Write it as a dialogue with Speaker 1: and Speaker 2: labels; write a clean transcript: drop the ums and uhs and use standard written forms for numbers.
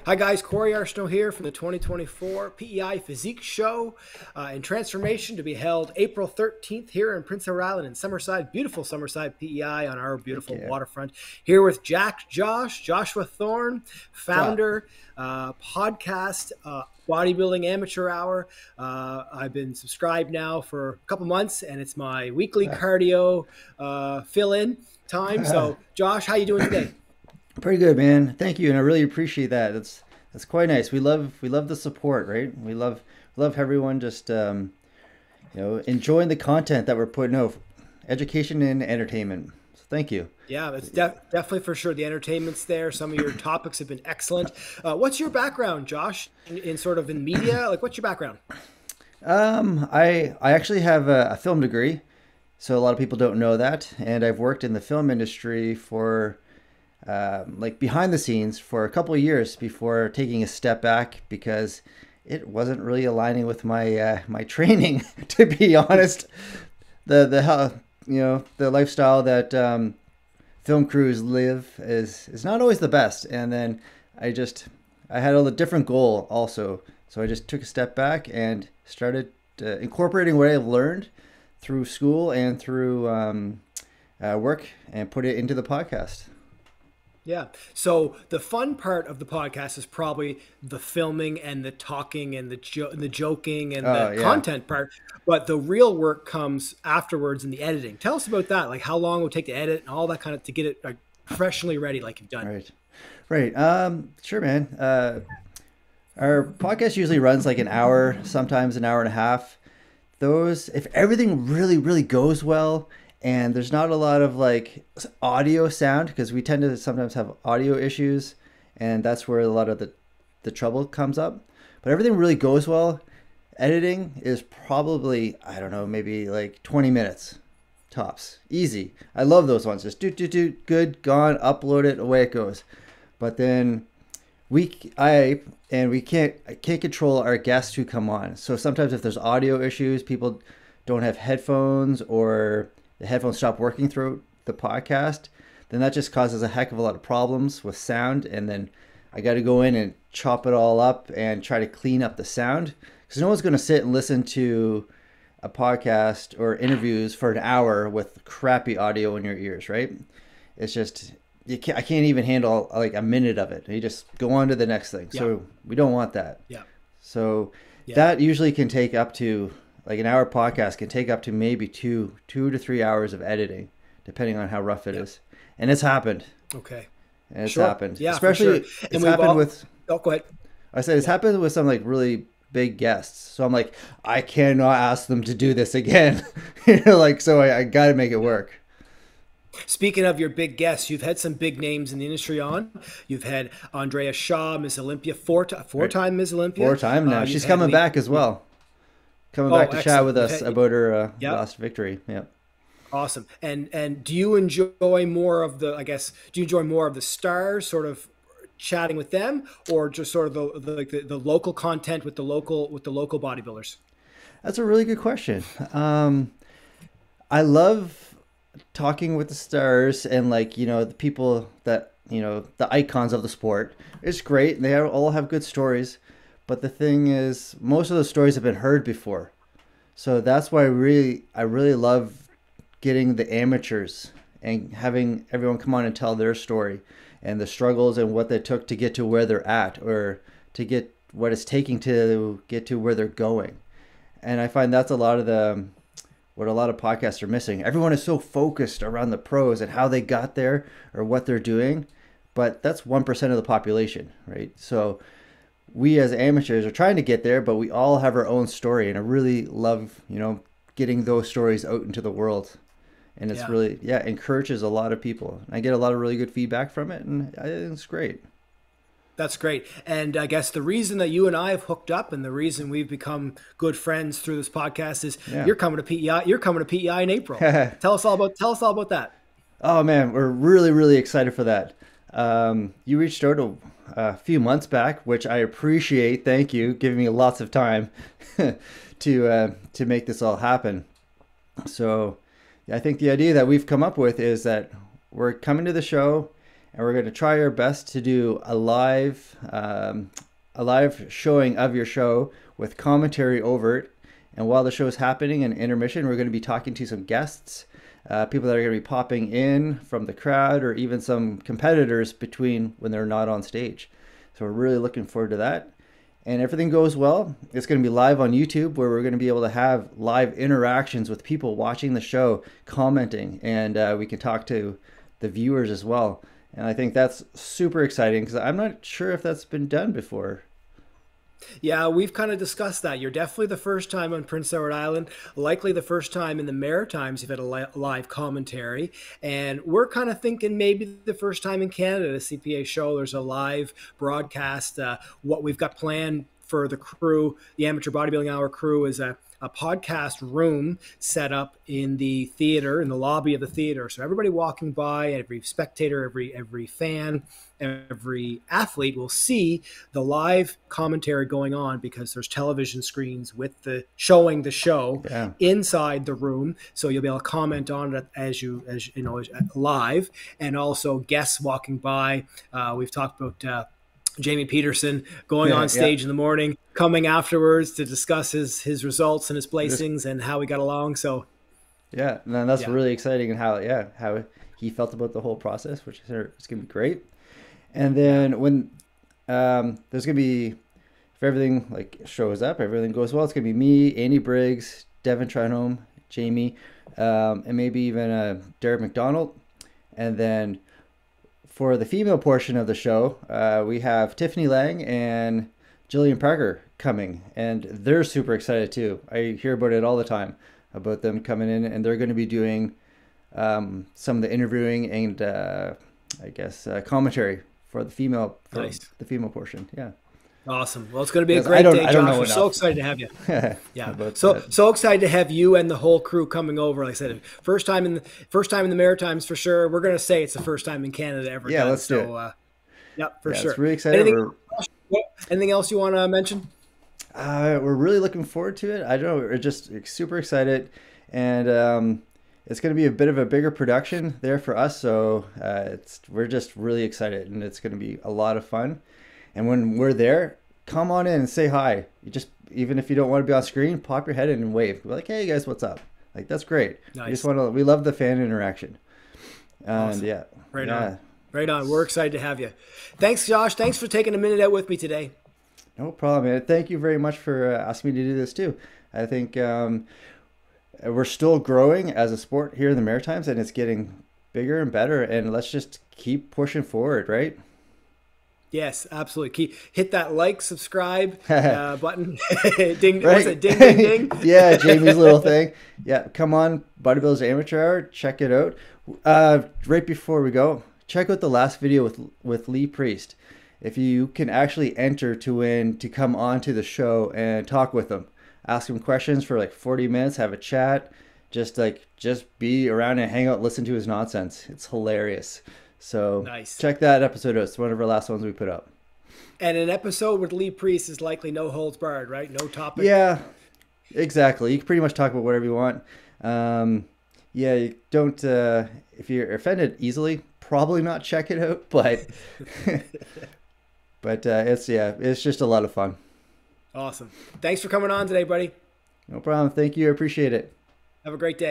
Speaker 1: Hi guys, Corey Arsenault here from the 2024 PEI Physique Show and Transformation to be held April 13th here in Prince Edward Island in Summerside, beautiful Summerside PEI on our
Speaker 2: Thank
Speaker 1: beautiful
Speaker 2: you.
Speaker 1: waterfront. Here with Joshua Thorne,
Speaker 2: What's up?
Speaker 1: founder, podcast, Bodybuilding Amateur Hour. I've been subscribed now for a couple months and it's my weekly cardio fill-in time. So Josh, how you doing today?
Speaker 2: Pretty good, man. Thank you, and I really appreciate that. That's quite nice. We love the support, right? We love everyone just enjoying the content that we're putting out, education and entertainment. So thank you.
Speaker 1: Yeah, it's definitely for sure. The entertainment's there. Some of your topics have been excellent. What's your background, Josh, in sort of in media? Like, what's your background?
Speaker 2: I actually have a film degree, so a lot of people don't know that, and I've worked in the film industry for like behind the scenes for a couple of years before taking a step back because it wasn't really aligning with my training. To be honest, the lifestyle that film crews live is not always the best. And then I just I had a different goal also, so I just took a step back and started incorporating what I've learned through school and through work and put it into the podcast.
Speaker 1: Yeah. So the fun part of the podcast is probably the filming and the talking and the joking and
Speaker 2: Oh
Speaker 1: the
Speaker 2: yeah.
Speaker 1: content part, but the real work comes afterwards in the editing. Tell us about that. Like how long it would take to edit and all that kind of to get it like professionally ready, like you've done.
Speaker 2: Right. Right. Sure, man. Our podcast usually runs like an hour, sometimes an hour and a half. Those, if everything really, really goes well, and there's not a lot of like audio sound, because we tend to sometimes have audio issues, and that's where a lot of the trouble comes up. But everything really goes well. Editing is probably, I don't know, maybe like 20 minutes tops. Easy. I love those ones. Just do, good, gone, upload it, away it goes. But then we can't I can't control our guests who come on. So sometimes if there's audio issues, people don't have headphones or the headphones stop working through the podcast, then that just causes a heck of a lot of problems with sound. And then I got to go in and chop it all up and try to clean up the sound because no one's going to sit and listen to a podcast or interviews for an hour with crappy audio in your ears, right? It's just I can't even handle like a minute of it. You just go on to the next thing.
Speaker 1: Yeah.
Speaker 2: So we don't want that.
Speaker 1: Yeah.
Speaker 2: So
Speaker 1: Yeah.
Speaker 2: that usually can take up to like an hour podcast can take up to maybe two to 3 hours of editing, depending on how rough it
Speaker 1: Yeah.
Speaker 2: is. And it's happened.
Speaker 1: Okay.
Speaker 2: And it's
Speaker 1: Sure.
Speaker 2: happened.
Speaker 1: Yeah, for sure.
Speaker 2: Especially
Speaker 1: And
Speaker 2: it's
Speaker 1: we've
Speaker 2: happened
Speaker 1: all,
Speaker 2: with
Speaker 1: oh, go ahead.
Speaker 2: I said it's
Speaker 1: Yeah.
Speaker 2: happened with some like really big guests. So I'm like, I cannot ask them to do this again. Like so I gotta make it work.
Speaker 1: Speaking of your big guests, you've had some big names in the industry on. You've had Andrea Shaw, Miss Olympia,
Speaker 2: Right.
Speaker 1: four-time Miss Olympia.
Speaker 2: 4 time now.
Speaker 1: You've
Speaker 2: She's
Speaker 1: had
Speaker 2: coming back as well. Coming
Speaker 1: Oh,
Speaker 2: back to chat
Speaker 1: excellent.
Speaker 2: with
Speaker 1: You've
Speaker 2: us
Speaker 1: had
Speaker 2: about her
Speaker 1: yeah,
Speaker 2: last victory. Yep.
Speaker 1: awesome. And do you enjoy more of the? I guess do you enjoy more of the stars, sort of chatting with them, or just sort of the local content with the local bodybuilders?
Speaker 2: That's a really good question. I love talking with the stars and like the people that the icons of the sport. It's great. All have good stories, but the thing is, most of the stories have been heard before. So that's why I really love getting the amateurs and having everyone come on and tell their story and the struggles and what they took to get to where they're at or to get what it's taking to get to where they're going. And I find that's a lot of the what a lot of podcasts are missing. Everyone is so focused around the pros and how they got there or what they're doing, but that's 1% of the population, right? So we as amateurs are trying to get there, but we all have our own story, and I really love, getting those stories out into the world. And it's
Speaker 1: Yeah.
Speaker 2: really, yeah, encourages a lot of people. I get a lot of really good feedback from it, and I think it's great.
Speaker 1: That's great. And I guess the reason that you and I have hooked up and the reason we've become good friends through this podcast is
Speaker 2: Yeah.
Speaker 1: You're coming to PEI in April. Tell us all about that.
Speaker 2: Oh man, we're really, really excited for that. You reached out a few months back, which I appreciate. Thank you, giving me lots of time to make this all happen. So, yeah, I think the idea that we've come up with is that we're coming to the show, and we're going to try our best to do a live showing of your show with commentary over it. And while the show is happening in intermission, we're going to be talking to some guests, people that are going to be popping in from the crowd, or even some competitors between when they're not on stage. So we're really looking forward to that. And everything goes well, it's going to be live on YouTube, where we're going to be able to have live interactions with people watching the show, commenting, and we can talk to the viewers as well. And I think that's super exciting, because I'm not sure if that's been done before.
Speaker 1: Yeah, we've kind of discussed that. You're definitely the first time on Prince Edward Island, likely the first time in the Maritimes you've had a live commentary. And we're kind of thinking maybe the first time in Canada, the CPA show, there's a live broadcast. What we've got planned for the crew, the Amateur Bodybuilding Hour crew, is a podcast room set up in the theater, in the lobby of the theater. So everybody walking by, every spectator, every fan, every athlete will see the live commentary going on, because there's television screens with the showing the show inside the room. So you'll be able to comment on it as you know, live, and also guests walking by. We've talked about Jamie Peterson going on stage in the morning, coming afterwards to discuss his results and his placings and how he got along. So
Speaker 2: and that's really exciting, and how he felt about the whole process, which is it's gonna be great. And then when there's gonna be, if everything like shows up, everything goes well, it's gonna be me, Andy Briggs, Devin Trenholm, Jamie, and maybe even Derek McDonald. And then for the female portion of the show, we have Tiffany Lang and Jillian Parker coming, and they're super excited too. I hear about it all the time, about them coming in, and they're going to be doing some of the interviewing and I guess commentary for the female portion. Yeah.
Speaker 1: Awesome. Well, it's going to be a great day, Josh. We're so excited to have you. So excited to have you and the whole crew coming over. Like I said, first time in the Maritimes for sure. We're going to say it's the first time in Canada ever.
Speaker 2: Yeah, let's do it.
Speaker 1: For sure.
Speaker 2: It's really exciting.
Speaker 1: Anything else you want to mention?
Speaker 2: We're really looking forward to it. I don't know. We're just super excited, and it's going to be a bit of a bigger production there for us. So we're just really excited, and it's going to be a lot of fun. And when we're there, come on in and say hi. You just, even if you don't want to be on screen, pop your head in and wave. We're like, hey guys, what's up? Like, that's great. Nice. We love the fan interaction. And
Speaker 1: awesome. Right on. We're excited to have you. Thanks, Josh. Thanks for taking a minute out with me today.
Speaker 2: No problem, man. Thank you very much for asking me to do this too. I think we're still growing as a sport here in the Maritimes, and it's getting bigger and better. And let's just keep pushing forward, right?
Speaker 1: Yes, absolutely. Hit that like, subscribe button. Ding, right. What's it? Ding, ding, ding.
Speaker 2: Yeah, Jamie's little thing. Yeah, come on, Bodybuilders Amateur Hour. Check it out. Right before we go, check out the last video with Lee Priest. If you can actually enter to win, to come on to the show and talk with him, ask him questions for like 40 minutes, have a chat, just be around and hang out, listen to his nonsense. It's hilarious. So nice. Check that episode out. It's one of our last ones we put up.
Speaker 1: And an episode with Lee Priest is likely no holds barred, right? No topic.
Speaker 2: Yeah, exactly. You can pretty much talk about whatever you want. You don't, if you're offended easily, probably not check it out, but, it's just a lot of fun.
Speaker 1: Awesome. Thanks for coming on today, buddy.
Speaker 2: No problem. Thank you. I appreciate it.
Speaker 1: Have a great day.